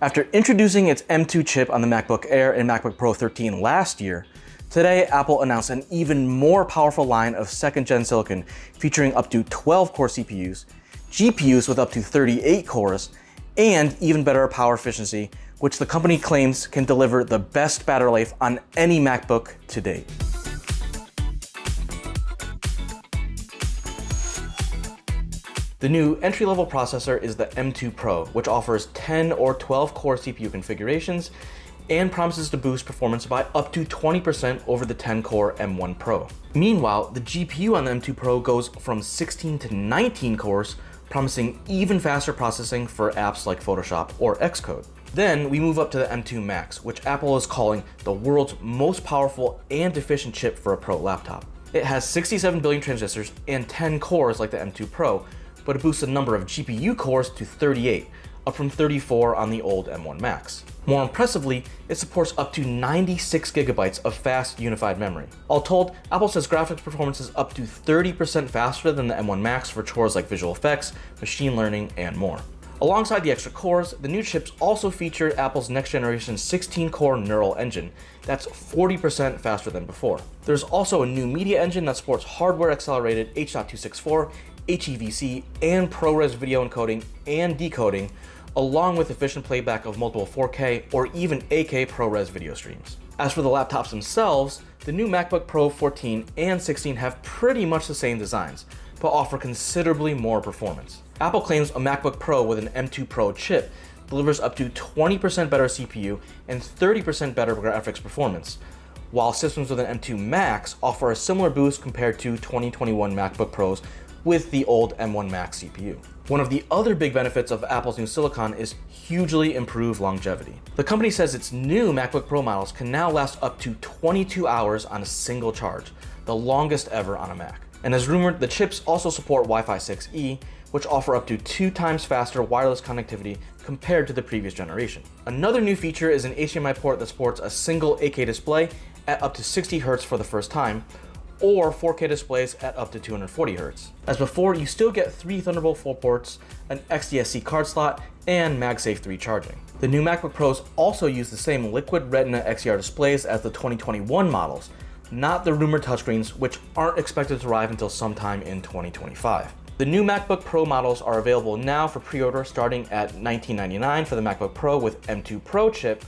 After introducing its M2 chip on the MacBook Air and MacBook Pro 13 last year, today Apple announced an even more powerful line of second-gen silicon featuring up to 12-core CPUs, GPUs with up to 38 cores, and even better power efficiency, which the company claims can deliver the best battery life on any MacBook to date. The new entry-level processor is the M2 Pro, which offers 10 or 12-core CPU configurations and promises to boost performance by up to 20% over the 10-core M1 Pro. Meanwhile, the GPU on the M2 Pro goes from 16 to 19 cores, promising even faster processing for apps like Photoshop or Xcode. Then we move up to the M2 Max, which Apple is calling the world's most powerful and efficient chip for a Pro laptop. It has 67 billion transistors and 10 cores like the M2 Pro, but it boosts the number of GPU cores to 38, up from 34 on the old M1 Max. More impressively, it supports up to 96 gigabytes of fast unified memory. All told, Apple says graphics performance is up to 30% faster than the M1 Max for chores like visual effects, machine learning, and more. Alongside the extra cores, the new chips also feature Apple's next generation 16-core neural engine that's 40% faster than before. There's also a new media engine that supports hardware-accelerated H.264, HEVC, and ProRes video encoding and decoding, along with efficient playback of multiple 4K or even 8K ProRes video streams. As for the laptops themselves, the new MacBook Pro 14 and 16 have pretty much the same designs, but offer considerably more performance. Apple claims a MacBook Pro with an M2 Pro chip delivers up to 20% better CPU and 30% better graphics performance, while systems with an M2 Max offer a similar boost compared to 2021 MacBook Pros with the old M1 Max CPU. One of the other big benefits of Apple's new silicon is hugely improved longevity. The company says its new MacBook Pro models can now last up to 22 hours on a single charge, the longest ever on a Mac. And as rumored, the chips also support Wi-Fi 6E, which offer up to 2 times faster wireless connectivity compared to the previous generation. Another new feature is an HDMI port that supports a single 8K display at up to 60 Hz for the first time, or 4K displays at up to 240 Hz. As before, you still get 3 Thunderbolt 4 ports, an XDSC card slot, and MagSafe 3 charging. The new MacBook Pros also use the same Liquid Retina XDR displays as the 2021 models, not the rumored touchscreens, which aren't expected to arrive until sometime in 2025. The new MacBook Pro models are available now for pre-order starting at $1999 for the MacBook Pro with M2 Pro chip,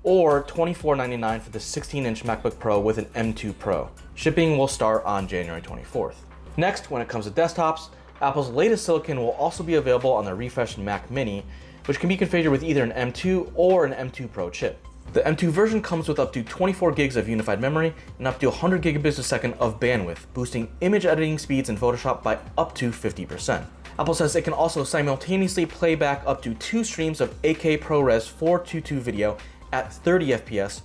or $24.99 for the 16-inch MacBook Pro with an M2 Pro. Shipping will start on January 24th. Next, when it comes to desktops, Apple's latest silicon will also be available on the refreshed Mac Mini, which can be configured with either an M2 or an M2 Pro chip. The M2 version comes with up to 24 gigs of unified memory and up to 100 gigabits a second of bandwidth, boosting image editing speeds in Photoshop by up to 50%. Apple says it can also simultaneously play back up to 2 streams of 8K ProRes 422 video at 30 FPS,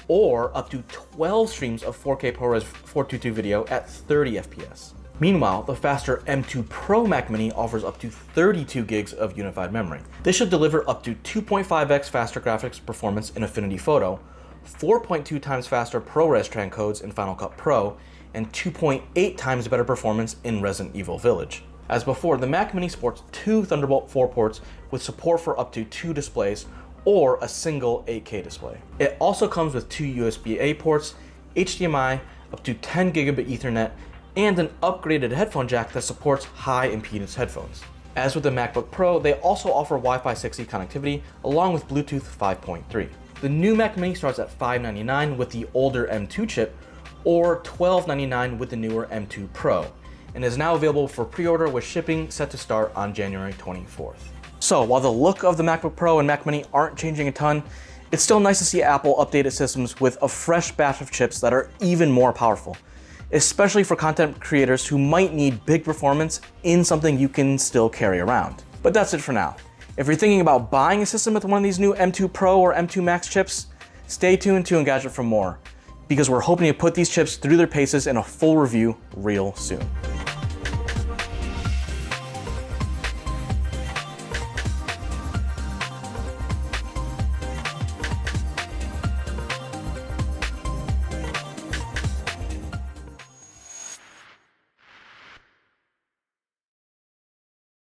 or up to 12 streams of 4K ProRes 422 video at 30 FPS. Meanwhile, the faster M2 Pro Mac Mini offers up to 32 gigs of unified memory. This should deliver up to 2.5x faster graphics performance in Affinity Photo, 4.2 times faster ProRes transcodes in Final Cut Pro, and 2.8 times better performance in Resident Evil Village. As before, the Mac Mini sports 2 Thunderbolt 4 ports with support for up to 2 displays, or a single 8K display. It also comes with 2 USB-A ports, HDMI, up to 10 gigabit Ethernet, and an upgraded headphone jack that supports high impedance headphones. As with the MacBook Pro, they also offer Wi-Fi 6E connectivity along with Bluetooth 5.3. The new Mac Mini starts at $599 with the older M2 chip, or $1299 with the newer M2 Pro, and is now available for pre-order with shipping set to start on January 24th. So while the look of the MacBook Pro and Mac Mini aren't changing a ton, it's still nice to see Apple update its systems with a fresh batch of chips that are even more powerful, especially for content creators who might need big performance in something you can still carry around. But that's it for now. If you're thinking about buying a system with one of these new M2 Pro or M2 Max chips, stay tuned to Engadget for more, because we're hoping to put these chips through their paces in a full review real soon.